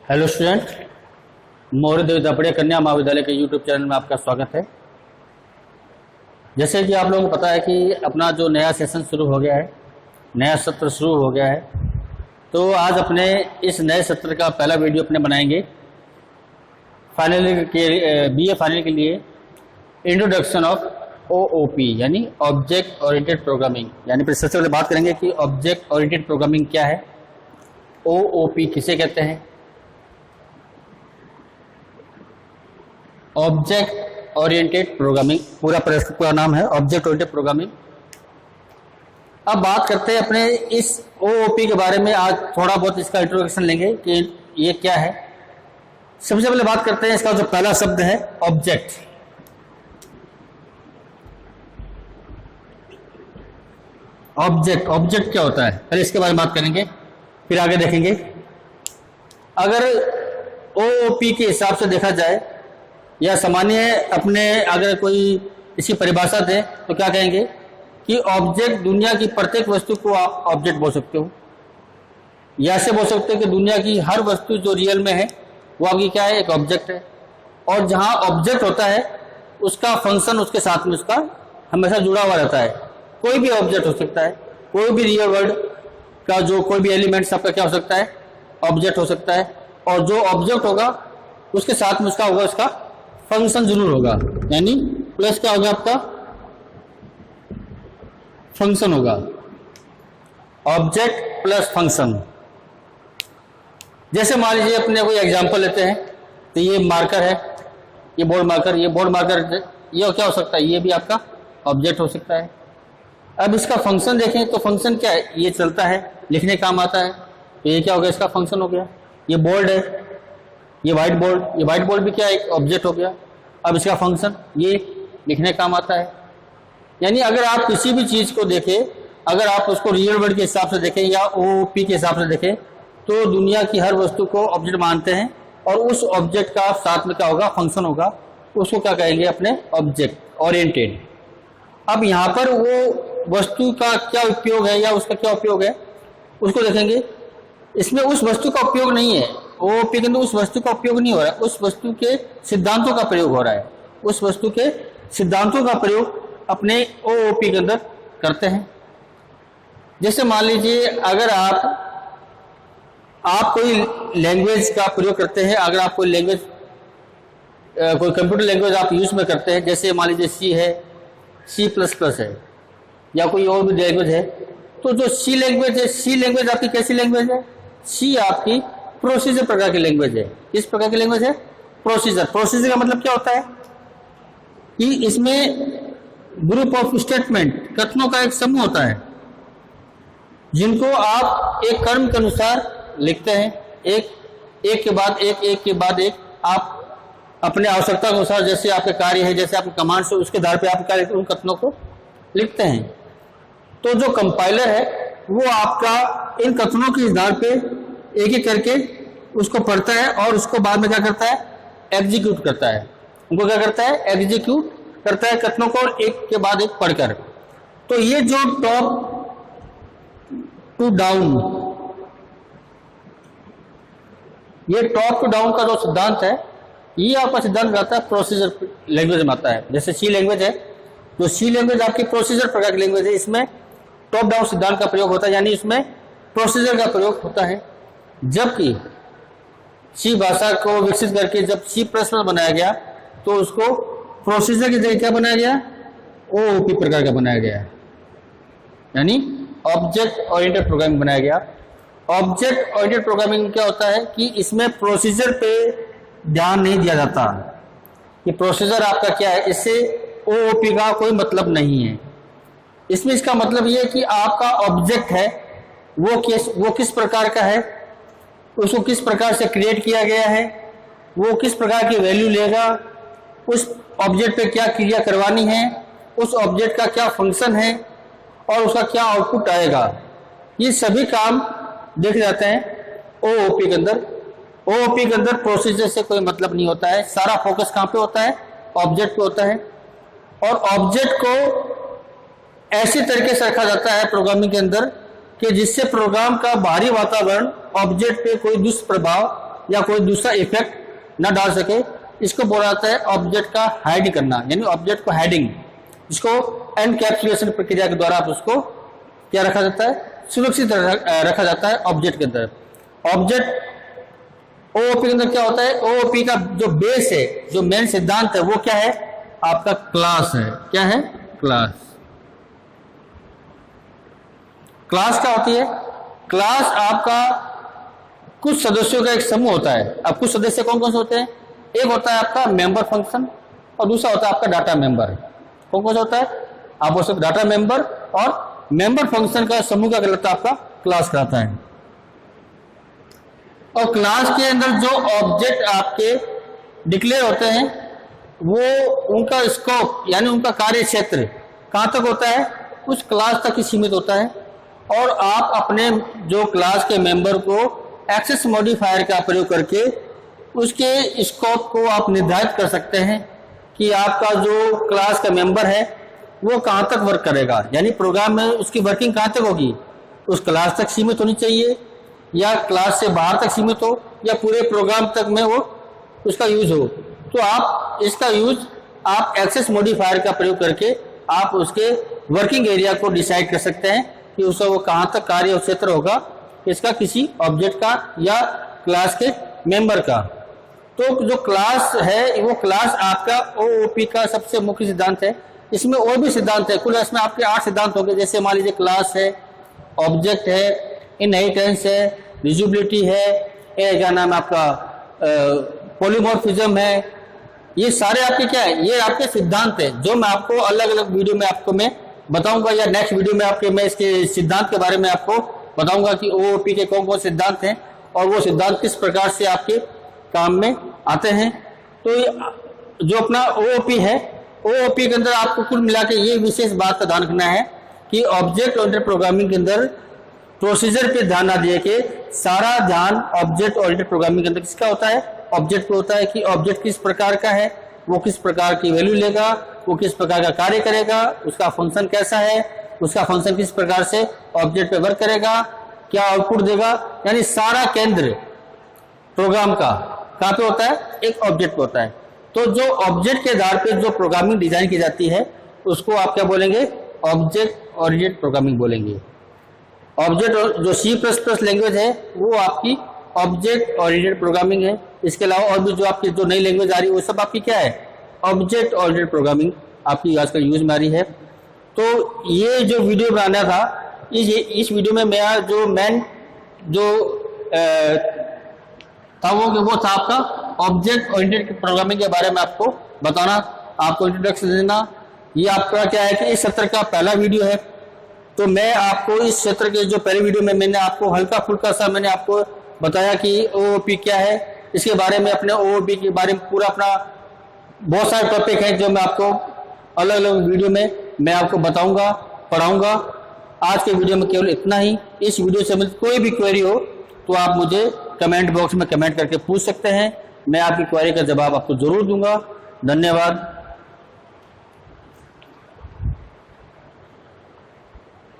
Hello student, Maurya देवदापड़े कन्या महाविद्यालय के यूट्यूब चैनल में आपका स्वागत है। जैसे कि आप लोगों को पता है कि अपना जो नया सेशन शुरू हो गया है, नया सत्र शुरू हो गया है, तो आज अपने इस नए सत्र का पहला वीडियो अपने बनाएंगे फाइनल के बीए फाइनल के लिए इंट्रोडक्शन ऑफ ओओपी यानी ऑब्जेक्ट ओरिएंटेड प्रोग्रामिंग। यानी फिर सबसे पहले बात करेंगे कि ऑब्जेक्ट ओरिएंटेड प्रोग्रामिंग क्या है, ओओपी किसे कहते हैं, ऑब्जेक्ट ओरिएंटेड प्रोग्रामिंग पूरा नाम है ऑब्जेक्ट ओरिएंटेड प्रोग्रामिंग। अब बात करते हैं अपने इस ओओपी के बारे में। आज थोड़ा बहुत इसका इंट्रोडक्शन लेंगे कि ये क्या है। सबसे पहले बात करते हैं इसका जो पहला शब्द है ऑब्जेक्ट। ऑब्जेक्ट क्या होता है, पहले इसके बारे में बात करेंगे, फिर आगे देखेंगे। अगर ओओपी के हिसाब से देखा जाए या सामान्य अपने अगर कोई इसकी परिभाषा दे तो क्या कहेंगे कि ऑब्जेक्ट दुनिया की प्रत्येक वस्तु को आप ऑब्जेक्ट बोल सकते हो, या ऐसे बोल सकते हो कि दुनिया की हर वस्तु जो रियल में है वो आपकी क्या है, एक ऑब्जेक्ट है। और जहां ऑब्जेक्ट होता है उसका फंक्शन उसके साथ में उसका हमेशा जुड़ा हुआ रहता है। कोई भी ऑब्जेक्ट हो सकता है, कोई भी रियल वर्ल्ड का जो कोई भी एलिमेंट्स आपका क्या हो सकता है, ऑब्जेक्ट हो सकता है। और जो ऑब्जेक्ट होगा उसके साथ में उसका होगा उसका फंक्शन जरूर होगा, यानी प्लस क्या होगा, आपका फंक्शन होगा। Object plus function. जैसे मान लीजिए अपने कोई एग्जांपल लेते हैं, तो ये मार्कर है, ये बोर्ड मार्कर, ये क्या हो सकता है, ये भी आपका ऑब्जेक्ट हो सकता है। अब इसका फंक्शन देखें तो फंक्शन क्या है, ये चलता है, लिखने काम आता है, तो ये क्या हो गया, इसका फंक्शन हो गया। ये बोर्ड है, ये व्हाइट बोर्ड भी क्या एक ऑब्जेक्ट हो गया। अब इसका फंक्शन ये लिखने काम आता है। यानी अगर आप किसी भी चीज को देखें, अगर आप उसको रियल वर्ल्ड के हिसाब से देखें या ओओपी के हिसाब से देखें, तो दुनिया की हर वस्तु को ऑब्जेक्ट मानते हैं और उस ऑब्जेक्ट का साथ में क्या होगा, फंक्शन होगा। उसको क्या कहेंगे, अपने ऑब्जेक्ट ओरिएंटेड। अब यहाँ पर वो वस्तु का क्या उपयोग है या उसका क्या उपयोग है उसको देखेंगे। इसमें उस वस्तु का उपयोग नहीं है, ओओपी के अंदर उस वस्तु का उपयोग नहीं हो रहा है, उस वस्तु के सिद्धांतों का प्रयोग हो रहा है। उस वस्तु के सिद्धांतों का प्रयोग अपने ओओपी के अंदर करते हैं। जैसे मान लीजिए अगर आप कोई लैंग्वेज का प्रयोग करते हैं, अगर आप कोई लैंग्वेज कोई कंप्यूटर लैंग्वेज आप यूज में करते हैं, जैसे मान लीजिए सी है, C++ है, या कोई और भी लैंग्वेज है, तो जो सी लैंग्वेज है, सी लैंग्वेज आपकी कैसी लैंग्वेज है, सी आपकी प्रोसीजर प्रकार की लैंग्वेज है। किस प्रकार की लैंग्वेज है, प्रोसीजर। प्रोसीजर का मतलब क्या होता है कि इसमें ग्रुप ऑफ स्टेटमेंट, कथनों का एक समूह होता है, जिनको आप एक क्रम के अनुसार लिखते हैं, एक के बाद एक आप अपने आवश्यकता के अनुसार, जैसे आपके कार्य है, जैसे आपके कमांड से, उसके आधार पे आप उन कथनों को लिखते हैं। तो जो कंपाइलर है वो आपका इन कथनों के आधार पे एक एक करके उसको पढ़ता है और उसको बाद में क्या करता है, एग्जीक्यूट करता है। उनको क्या करता है, एग्जीक्यूट करता है कथनों को एक के बाद एक पढ़कर। तो ये जो टॉप टू डाउन का जो सिद्धांत है, ये आपका सिद्धांत आता है प्रोसीजर लैंग्वेज में आता है। जैसे सी लैंग्वेज है, जो सी लैंग्वेज आपकी प्रोसीजर प्रकार की लैंग्वेज है, इसमें टॉप डाउन सिद्धांत का प्रयोग होता है, यानी इसमें प्रोसीजर का प्रयोग होता है। जबकि सी भाषा को विकसित करके जब C++ बनाया गया तो उसको प्रोसीजर की जगह क्या बनाया गया, ओओपी प्रकार का बनाया गया, यानी ऑब्जेक्ट ओरिएंटेड प्रोग्रामिंग बनाया गया। ऑब्जेक्ट ओरिएंटेड प्रोग्रामिंग क्या होता है कि इसमें प्रोसीजर पे ध्यान नहीं दिया जाता कि प्रोसीजर आपका क्या है, इससे ओओपी का कोई मतलब नहीं है। इसमें इसका मतलब ये है कि आपका ऑब्जेक्ट है वो किस प्रकार का है, उसको किस प्रकार से क्रिएट किया गया है, वो किस प्रकार की वैल्यू लेगा, उस ऑब्जेक्ट पे क्या क्रिया करवानी है, उस ऑब्जेक्ट का क्या फंक्शन है और उसका क्या आउटपुट आएगा, ये सभी काम देखे जाते हैं ओओपी के अंदर। ओओपी के अंदर प्रोसीजर से कोई मतलब नहीं होता है, सारा फोकस कहाँ पे होता है, ऑब्जेक्ट पे होता है। और ऑब्जेक्ट को ऐसी तरीके से रखा जाता है प्रोग्रामिंग के अंदर कि जिससे प्रोग्राम का बाहरी वातावरण ऑब्जेक्ट पे कोई दुष्प्रभाव या कोई दूसरा इफेक्ट न डाल सके, इसको बोला जाता है ऑब्जेक्ट का हाइड करना, यानी ऑब्जेक्ट को हाइडिंग। इसको एनकैप्सुलेशन प्रक्रिया के द्वारा उसको क्या रखा जाता है, सुरक्षित रखा जाता है ऑब्जेक्ट के अंदर। ऑब्जेक्ट ओओपी के अंदर क्या होता है, ओओपी का जो बेस है, जो मेन सिद्धांत है वो क्या है, आपका क्लास है। क्या है, क्लास। क्लास क्या होती है, क्लास आपका कुछ सदस्यों का एक समूह होता है। अब कुछ सदस्य कौन कौन से होते हैं, एक होता है आपका मेंबर फंक्शन और दूसरा होता है आपका डाटा मेंबर। कौन कौन सा होता है, आप बोल सकते डाटा मेंबर और मेंबर फंक्शन का समूह का कहलाता है आपका क्लास कहलाता है। और क्लास के अंदर जो ऑब्जेक्ट आपके डिक्लेयर होते हैं वो उनका स्कोप यानी उनका कार्य क्षेत्र कहाँ तक होता है, उस क्लास तक ही सीमित होता है। और आप अपने जो क्लास के मेंबर को एक्सेस मॉडिफायर का प्रयोग करके उसके स्कोप को आप निर्धारित कर सकते हैं कि आपका जो क्लास का मेंबर है वो कहाँ तक वर्क करेगा, यानी प्रोग्राम में उसकी वर्किंग कहाँ तक होगी, उस क्लास तक सीमित होनी चाहिए या क्लास से बाहर तक सीमित हो या पूरे प्रोग्राम तक में वो उसका यूज हो। तो आप इसका यूज आप एक्सेस मॉडिफायर का प्रयोग करके आप उसके वर्किंग एरिया को डिसाइड कर सकते हैं कि उसका वो कहाँ तक कार्य क्षेत्र होगा, इसका किसी ऑब्जेक्ट का या क्लास के मेंबर का। तो जो क्लास है वो क्लास आपका ओओपी का सबसे मुख्य सिद्धांत है। इसमें और भी सिद्धांत है, कुल इसमें आपके 8 सिद्धांत होंगे। जैसे मान लीजिए क्लास है, ऑब्जेक्ट है, इनहेरिटेंस है, यूजिबिलिटी है, क्या नाम है आपका पॉलीमॉर्फिज्म है। ये सारे आपके क्या है, ये आपके सिद्धांत है जो मैं आपको अलग अलग वीडियो में आपको मैं बताऊंगा या नेक्स्ट वीडियो में आपके मैं इसके सिद्धांत के बारे में आपको बताऊंगा कि ओओपी के कौन कौन सिद्धांत हैं और वो सिद्धांत किस प्रकार से आपके काम में आते हैं। तो जो अपना ओओपी है, ओओपी के अंदर आपको कुल मिला के ये विशेष बात का ध्यान रखना है कि ऑब्जेक्ट ओरिएंटेड प्रोग्रामिंग के अंदर प्रोसीजर पे ध्यान ना दिए कि सारा ध्यान ऑब्जेक्ट ओरिएंटेड प्रोग्रामिंग के अंदर किसका होता है, ऑब्जेक्ट पे होता है कि ऑब्जेक्ट किस प्रकार का है, वो किस प्रकार की वैल्यू लेगा, वो किस प्रकार का कार्य करेगा, उसका फंक्शन कैसा है, उसका फंक्शन किस प्रकार से ऑब्जेक्ट पे वर्क करेगा, क्या आउटपुट देगा। यानी सारा केंद्र प्रोग्राम का कहाँ पे होता है, एक ऑब्जेक्ट पे होता है। तो जो ऑब्जेक्ट के आधार पे जो प्रोग्रामिंग डिजाइन की जाती है उसको आप क्या बोलेंगे, ऑब्जेक्ट ओरिएंटेड प्रोग्रामिंग बोलेंगे। ऑब्जेक्ट जो C++ लैंग्वेज है वो आपकी ऑब्जेक्ट ओरिएंटेड प्रोग्रामिंग है। इसके अलावा और भी जो आपकी जो नई लैंग्वेज आ रही है वो सब आपकी क्या है, ऑब्जेक्ट ओरिएंटेड प्रोग्रामिंग आपकी आजकल यूज में आ रही है। तो ये जो वीडियो बनाना था, इस वीडियो में मेरा जो मेन जो था वो था आपका ऑब्जेक्ट ओरिएंटेड प्रोग्रामिंग के बारे में आपको बताना, आपको इंट्रोडक्शन देना। ये आपका क्या है कि इस सत्र का पहला वीडियो है। तो मैं आपको इस क्षेत्र के जो पहले वीडियो में मैंने आपको हल्का फुल्का सा मैंने आपको बताया कि ओओपी क्या है, इसके बारे में अपने ओओपी के बारे में पूरा अपना बहुत सारे टॉपिक हैं जो मैं आपको अलग अलग वीडियो में मैं आपको बताऊंगा, पढ़ाऊंगा। आज के वीडियो में केवल इतना ही। इस वीडियो से मुझे कोई भी क्वेरी हो तो आप मुझे कमेंट बॉक्स में कमेंट करके पूछ सकते हैं, मैं आपकी क्वेरी का जवाब आपको जरूर दूंगा। धन्यवाद।